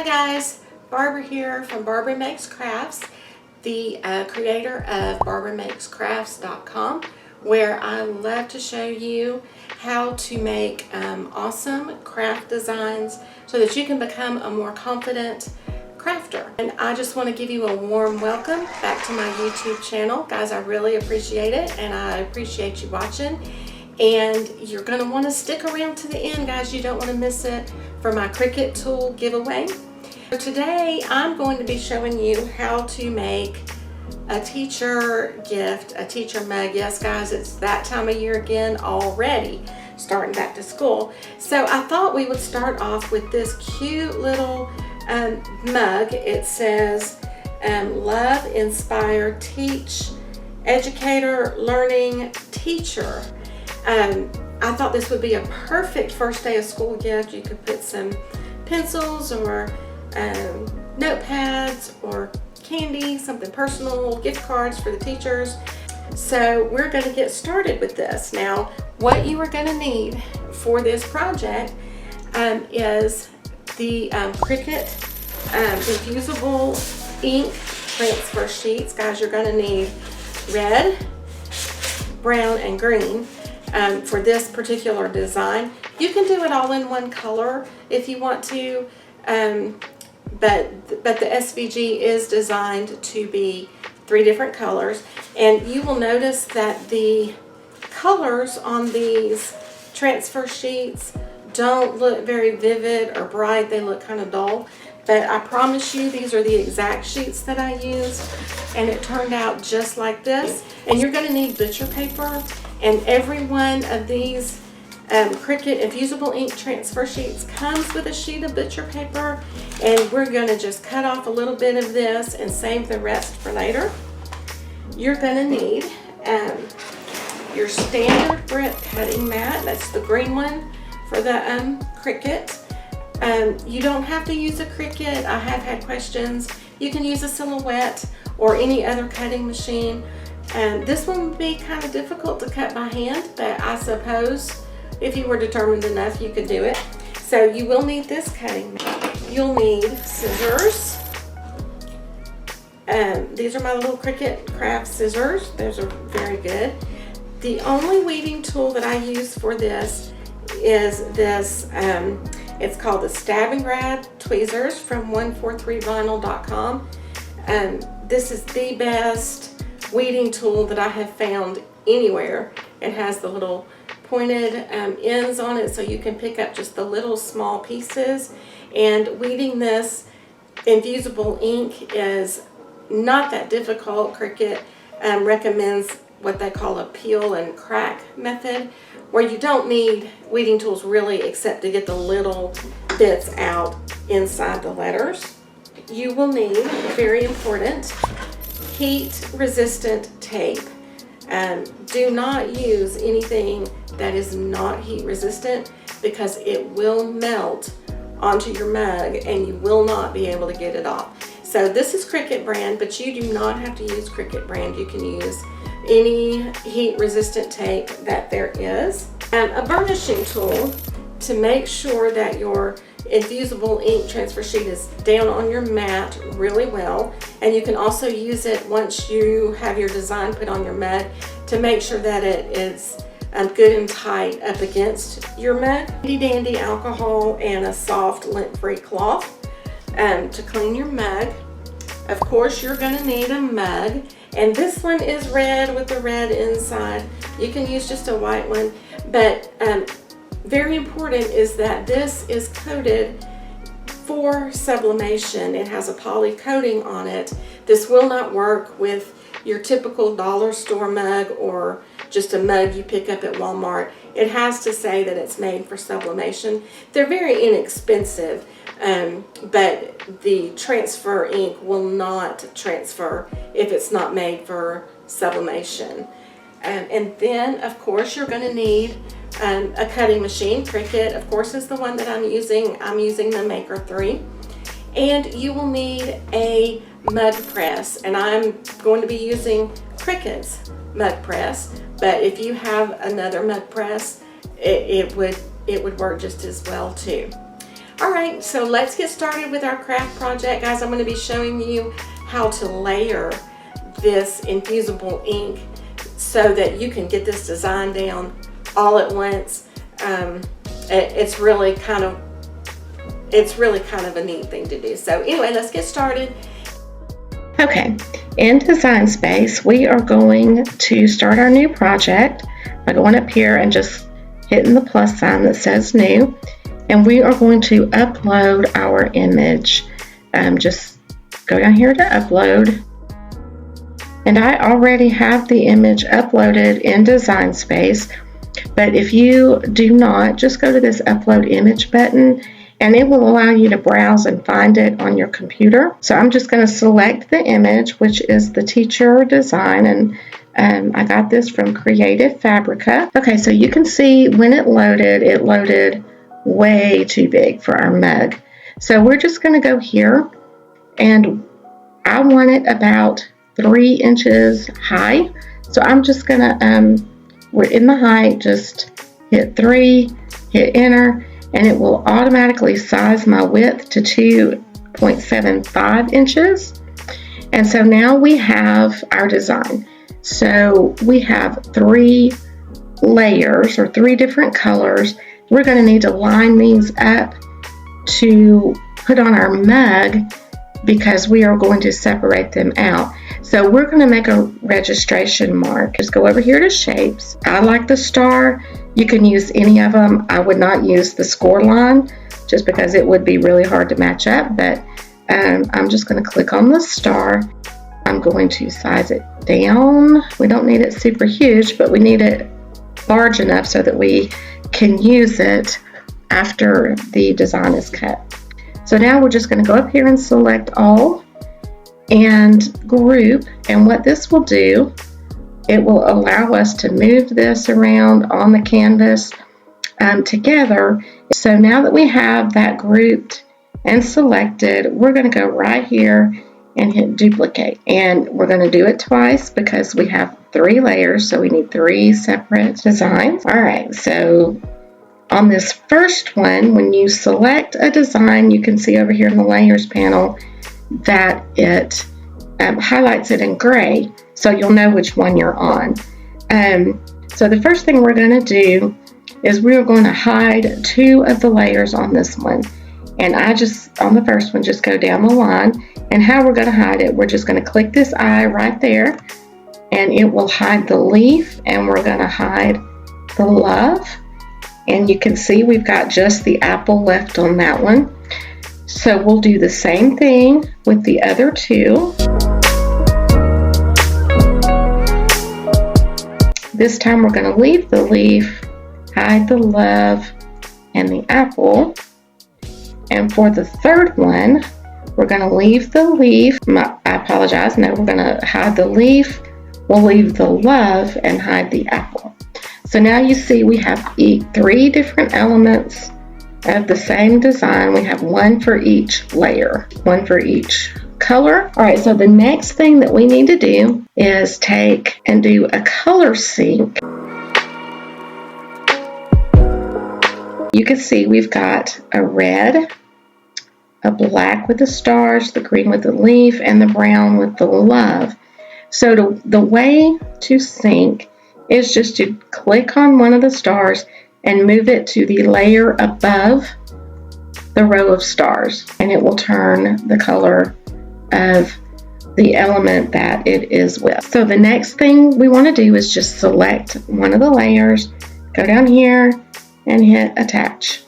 guys, Barbara here from Barbara Makes Crafts, the creator of barbaramakescrafts.com, where I love to show you how to make awesome craft designs so that you can become a more confident crafter. And I just want to give you a warm welcome back to my YouTube channel. Guys, I really appreciate it, and I appreciate you watching. And you're going to want to stick around to the end, guys. You don't want to miss it for my Cricut tool giveaway. So today I'm going to be showing you how to make a teacher gift, a teacher mug. Yes, guys, it's that time of year again already, starting back to school. So I thought we would start off with this cute little mug. It says Love, Inspire, Teach, Educator, Learning, Teacher. I thought this would be a perfect first day of school gift. You could put some pencils or notepads or candy, something personal, gift cards for the teachers. So we're going to get started with this. Now, what you are going to need for this project is the Cricut Infusable ink transfer sheets. Guys, you're going to need red, brown, and green. For this particular design. You can do it all in one color if you want to, but the SVG is designed to be 3 different colors, and you will notice that the colors on these transfer sheets don't look very vivid or bright. They look kind of dull, but I promise you these are the exact sheets that I used, and it turned out just like this. And you're going to need butcher paper. And every one of these Cricut Infusible ink transfer sheets comes with a sheet of butcher paper, and we're going to just cut off a little bit of this and save the rest for later. You're going to need your standard brick cutting mat. That's the green one for the Cricut. You don't have to use a Cricut. I have had questions. You can use a Silhouette or any other cutting machine. This one would be kind of difficult to cut by hand, but I suppose if you were determined enough, you could do it. So you will need this cutting mat. You'll need scissors. These are my little Cricut craft scissors. Those are very good. The only weeding tool that I use for this is this, it's called the Stab and Grab Tweezers from 143vinyl.com. This is the best weeding tool that I have found anywhere. It has the little pointed ends on it, so you can pick up just the little small pieces. And weeding this infusible ink is not that difficult. Cricut recommends what they call a peel and crack method, where you don't need weeding tools really except to get the little bits out inside the letters. You will need, very important, heat resistant tape. Do not use anything that is not heat resistant, because it will melt onto your mug and you will not be able to get it off. So this is Cricut brand, but you do not have to use Cricut brand. You can use any heat resistant tape that there is. A burnishing tool to make sure that your infusible ink transfer sheet is down on your mat really well, and you can also use it once you have your design put on your mug to make sure that it is good and tight up against your mug. Handy dandy alcohol and a soft lint-free cloth to clean your mug. Of course, you're going to need a mug, and this one is red with the red inside. You can use just a white one, but very important is that this is coated for sublimation. It has a poly coating on it. This will not work with your typical dollar store mug or just a mug you pick up at Walmart. It has to say that it's made for sublimation. They're very inexpensive, but the transfer ink will not transfer if it's not made for sublimation. And then, of course, you're going to need a cutting machine. Cricut, of course, is the one that I'm using. I'm using the Maker 3. And you will need a mug press, and I'm going to be using Cricut's mug press, but if you have another mug press, it would work just as well too. All right, so let's get started with our craft project. Guys, I'm going to be showing you how to layer this infusible ink so that you can get this design down all at once. It's really kind of a neat thing to do. So anyway, let's get started. Okay, in Design Space, we are going to start our new project by going up here and just hitting the plus sign that says New, and we are going to upload our image. Just go down here to Upload, and I already have the image uploaded in Design Space, but if you do not, just go to this Upload Image button, and it will allow you to browse and find it on your computer. So I'm just going to select the image, which is the teacher design, and I got this from Creative Fabrica. Okay, so you can see when it loaded way too big for our mug. So we're just going to go here, and I want it about 3 inches high. So I'm just going to, we're in the height, just hit 3, hit enter, and it will automatically size my width to 2.75 inches. And so now we have our design. So we have 3 layers or 3 different colors. We're going to need to line these up to put on our mug because we are going to separate them out. So we're going to make a registration mark. Just go over here to Shapes. I like the star. You can use any of them. I would not use the score line just because it would be really hard to match up, but I'm just going to click on the star. I'm going to size it down. We don't need it super huge, but we need it large enough so that we can use it after the design is cut. So now we're just going to go up here and select all and group, and what this will do, it will allow us to move this around on the canvas together. So now that we have that grouped and selected, we're going to go right here and hit duplicate, and we're going to do it twice because we have 3 layers, so we need 3 separate designs. All right, so on this first one, when you select a design, you can see over here in the layers panel that it highlights it in gray, so you'll know which one you're on. So the first thing we're going to do is we're going to hide 2 of the layers on this one, and I just on the first one just go down the line, and how we're going to hide it, we're just going to click this eye right there, and it will hide the leaf, and we're going to hide the love, and you can see we've got just the apple left on that one. So we'll do the same thing with the other 2. This time we're going to leave the leaf, hide the love, and the apple. And for the third one, we're going to leave the leaf. I apologize. No, we're going to hide the leaf. We'll leave the love and hide the apple. So now you see we have 3 different elements of the same design. We have 1 for each layer, 1 for each color. All right, so the next thing that we need to do is take and do a color sync. You can see we've got a red, a black with the stars, the green with the leaf, and the brown with the love. So the way to sync is just to click on one of the stars and move it to the layer above the row of stars, and it will turn the color of the element that it is with. So the next thing we want to do is just select one of the layers, go down here and hit attach.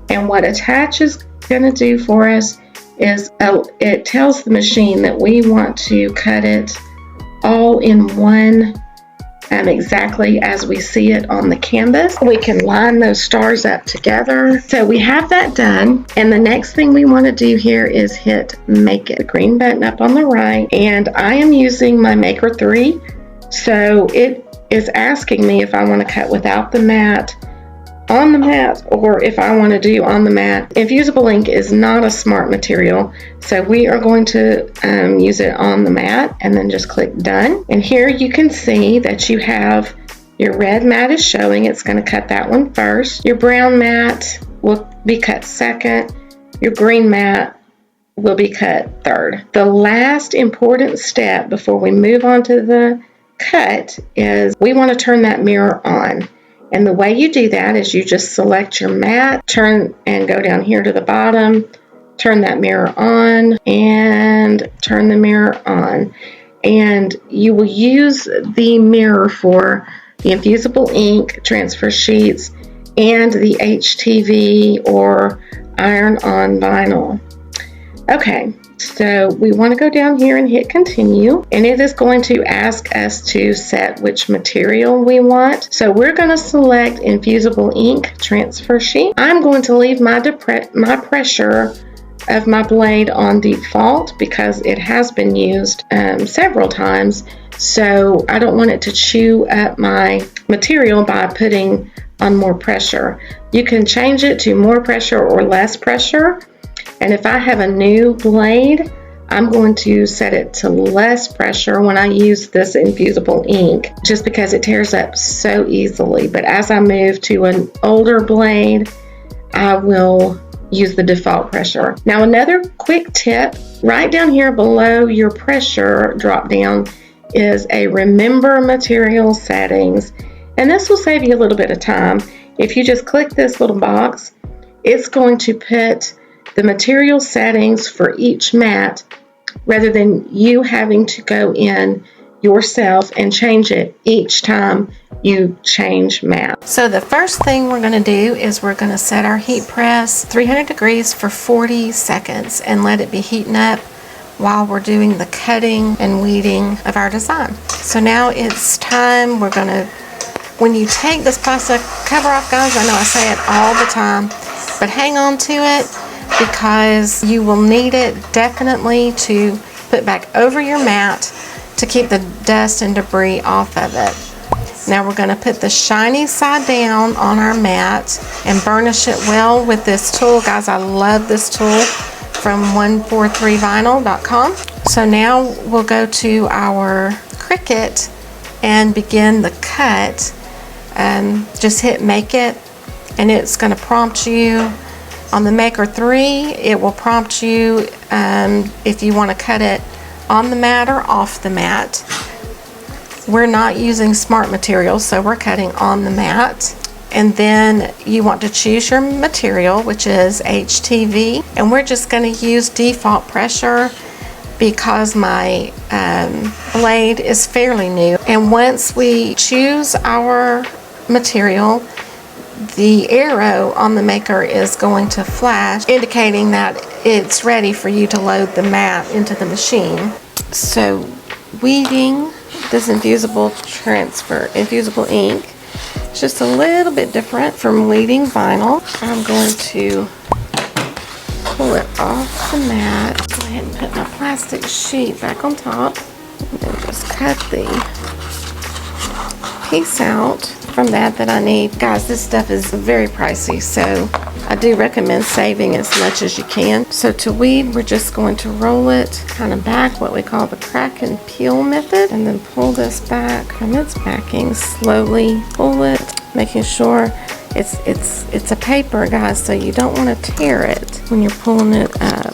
And what attach is going to do for us is it tells the machine that we want to cut it all in one exactly as we see it on the canvas. We can line those stars up together. So we have that done, and the next thing we want to do here is hit Make It, the green button up on the right, and I am using my Maker 3, so it is asking me if I want to cut without the mat, on the mat, or if I want to do on the mat. Infusible ink is not a smart material, so we are going to use it on the mat, and then just click done. And here you can see that you have Your red mat is showing, it's going to cut that one first. Your brown mat will be cut second. Your green mat will be cut third. The last important step before we move on to the cut is we want to turn that mirror on. And the way you do that is you just select your mat, turn and go down here to the bottom, turn that mirror on, and turn the mirror on. And you will use the mirror for the infusible ink, transfer sheets, and the HTV or iron-on vinyl. Okay, so we want to go down here and hit continue, and it is going to ask us to set which material we want. So we're going to select infusible ink transfer sheet. I'm going to leave my pressure of my blade on default because it has been used several times, so I don't want it to chew up my material by putting on more pressure. You can change it to more pressure or less pressure, and if I have a new blade, I'm going to set it to less pressure when I use this infusible ink, just because it tears up so easily. But as I move to an older blade, I will use the default pressure. Now, another quick tip, right down here below your pressure drop down is a remember material settings, and this will save you a little bit of time. If you just click this little box, it's going to put the material settings for each mat rather than you having to go in yourself and change it each time you change mat. So the first thing we're going to do is we're going to set our heat press 300 degrees for 40 seconds and let it be heating up while we're doing the cutting and weeding of our design. So now it's time. We're going to, when you take this plastic cover off, guys, I know I say it all the time, but hang on to it because you will need it definitely to put back over your mat to keep the dust and debris off of it. Now we're going to put the shiny side down on our mat and burnish it well with this tool. Guys, I love this tool from 143vinyl.com. So now we'll go to our Cricut and begin the cut. Just hit make it, and it's going to prompt you on the Maker 3. It will prompt you if you want to cut it on the mat or off the mat. We're not using smart materials, so we're cutting on the mat. And then you want to choose your material, which is HTV, and we're just going to use default pressure because my blade is fairly new. And once we choose our material, the arrow on the Maker is going to flash, indicating that it's ready for you to load the mat into the machine. So weeding this infusible ink is just a little bit different from weeding vinyl. I'm going to pull it off the mat. Go ahead and put my plastic sheet back on top, and then just cut the piece out from that I need. Guys, this stuff is very pricey, so I do recommend saving as much as you can. So to weed, we're just going to roll it kind of back, what we call the crack and peel method, and then pull this back from its backing. Slowly pull it, making sure it's a paper, guys, so you don't want to tear it when you're pulling it up.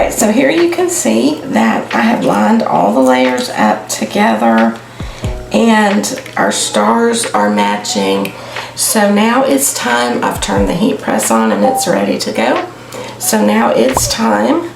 So here you can see that I have lined all the layers up together and our stars are matching. So now it's time. I've turned the heat press on and it's ready to go. So now it's time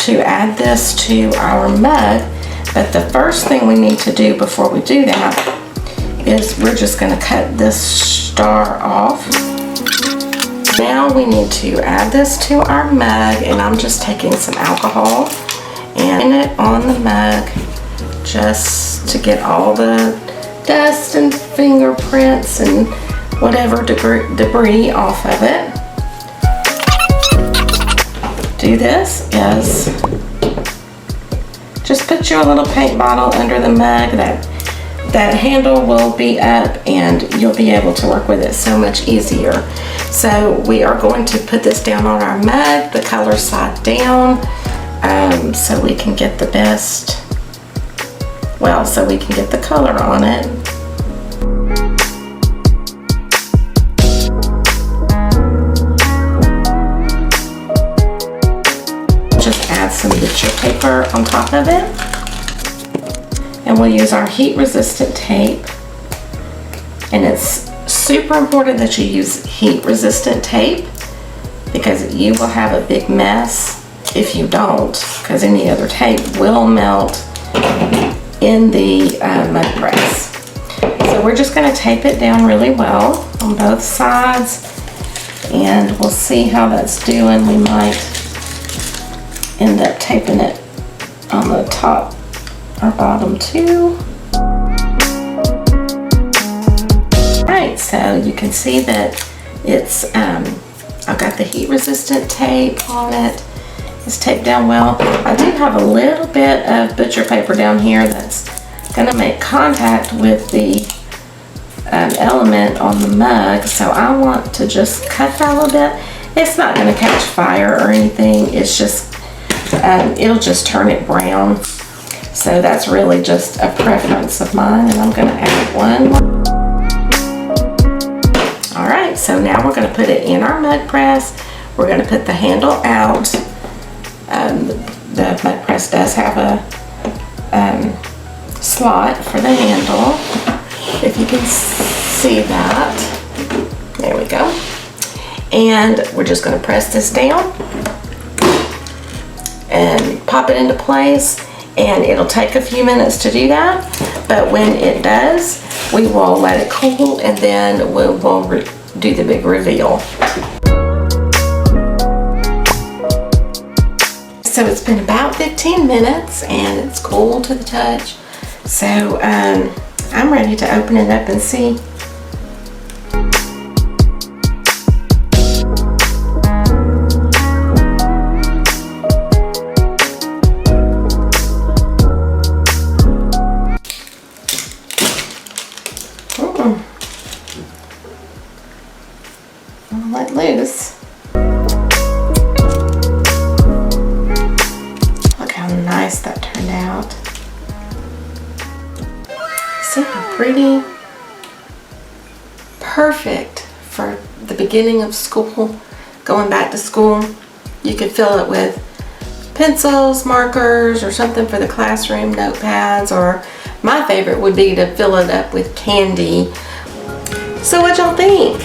to add this to our mug. But the first thing we need to do before we do that is we're just going to cut this star off. Now we need to add this to our mug, and I'm just taking some alcohol and putting it on the mug just to get all the dust and fingerprints and whatever debris off of it. Do this is just put your little paint bottle under the mug. That handle will be up and you'll be able to work with it so much easier. So we are going to put this down on our mug, the color side down, so we can get the best, well, so we can get the color on it. Just add some picture paper on top of it. And we'll use our heat resistant tape. And it's super important that you use heat resistant tape because you will have a big mess if you don't, because any other tape will melt in the mug press. So we're just going to tape it down really well on both sides, and we'll see how that's doing. We might end up taping it on the top or bottom too. Right, so you can see that it's I've got the heat resistant tape on it. It's taped down well. I do have a little bit of butcher paper down here that's going to make contact with the element on the mug, so I want to just cut that a little bit. It's not going to catch fire or anything. It's just it'll just turn it brown. So that's really just a preference of mine, and I'm going to add one. All right, so now we're going to put it in our mug press. We're going to put the handle out. The mug press does have a slot for the handle, if you can see that. There we go. And we're just going to press this down and pop it into place, and it'll take a few minutes to do that, but when it does, we will let it cool, and then we will do the big reveal. So it's been about 15 minutes and it's cool to the touch, so I'm ready to open it up and see. I'll let loose. Look how nice that turned out. See how pretty? Perfect for the beginning of school, going back to school. You could fill it with pencils, markers, or something for the classroom, notepads, or my favorite would be to fill it up with candy. So what y'all think?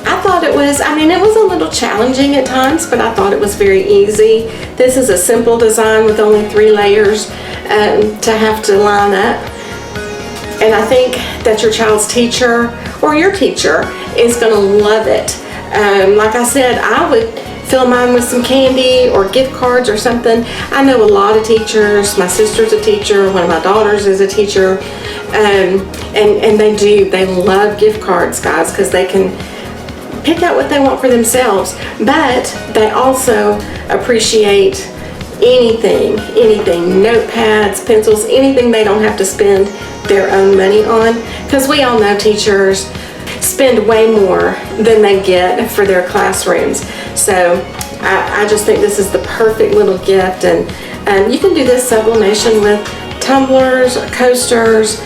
I thought it was, it was a little challenging at times, but I thought it was very easy. This is a simple design with only 3 layers to have to line up. And I think that your child's teacher or your teacher is going to love it. Like I said, I would fill mine with some candy or gift cards or something. I know a lot of teachers. My sister's a teacher. One of my daughters is a teacher. And they love gift cards, guys, because they can pick out what they want for themselves, but they also appreciate anything, notepads, pencils, anything they don't have to spend their own money on, because we all know teachers spend way more than they get for their classrooms. So I just think this is the perfect little gift, and you can do this sublimation with tumblers, coasters,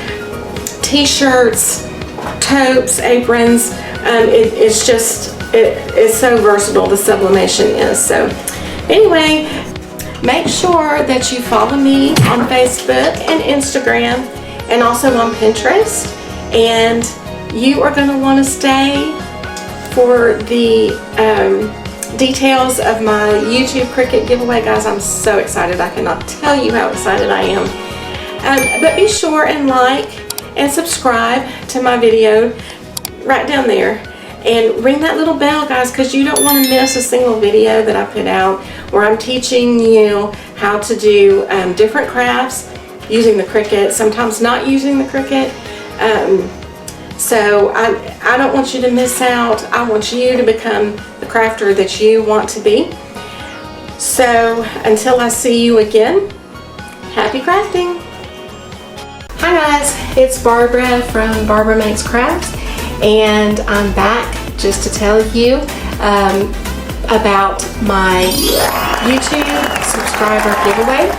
t-shirts, totes, aprons. It's so versatile, the sublimation is. So anyway, make sure that you follow me on Facebook and Instagram and also on Pinterest, and you are going to want to stay for the details of my YouTube Cricut giveaway. Guys, I'm so excited. I cannot tell you how excited I am. But be sure and like and subscribe to my video right down there. And ring that little bell, guys, because you don't want to miss a single video that I put out where I'm teaching you how to do different crafts using the Cricut, sometimes not using the Cricut. So I don't want you to miss out. I want you to become the crafter that you want to be. So until I see you again, happy crafting. Hi guys, it's Barbara from Barbara Makes Crafts, and I'm back just to tell you about my YouTube subscriber giveaway.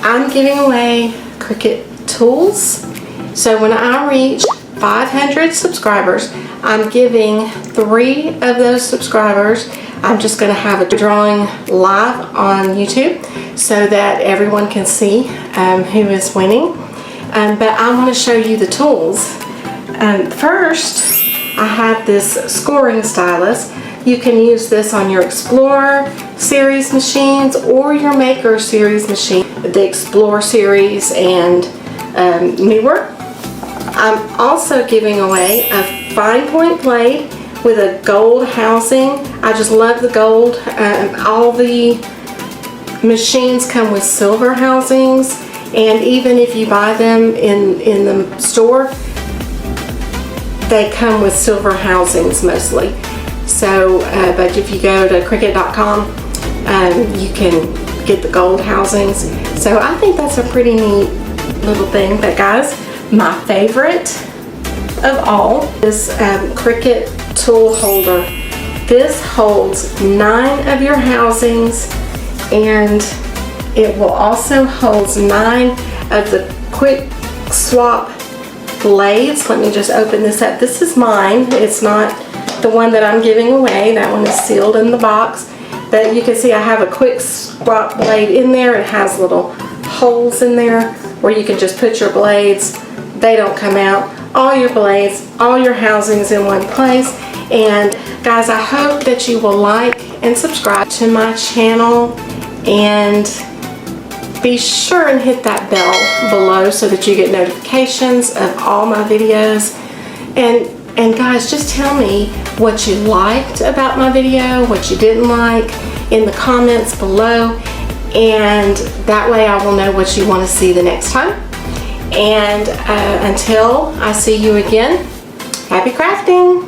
I'm giving away Cricut tools. So when I reach 500 subscribers, I'm giving 3 of those subscribers. I'm just going to have a drawing live on YouTube so that everyone can see who is winning. But I want to show you the tools. First, I have this scoring stylus. You can use this on your Explorer series machines or your Maker series machine, the Explorer series and newer. I'm also giving away a fine point blade with a gold housing. I just love the gold. All the machines come with silver housings, and even if you buy them in the store, they come with silver housings mostly. So, but if you go to Cricut.com, you can get the gold housings. So I think that's a pretty neat little thing. But guys, my favorite of all is Cricut tool holder. This holds 9 of your housings, and it will also hold 9 of the quick swap blades. Let me just open this up. This is mine. It's not the one that I'm giving away. That one is sealed in the box. But you can see I have a quick swap blade in there. It has little holes in there where you can just put your blades. They don't come out. All your blades, all your housings in one place. And guys, I hope that you will like and subscribe to my channel, and be sure and hit that bell below so that you get notifications of all my videos. And guys, just tell me what you liked about my video, what you didn't like in the comments below, and that way I will know what you want to see the next time. And until I see you again, happy crafting!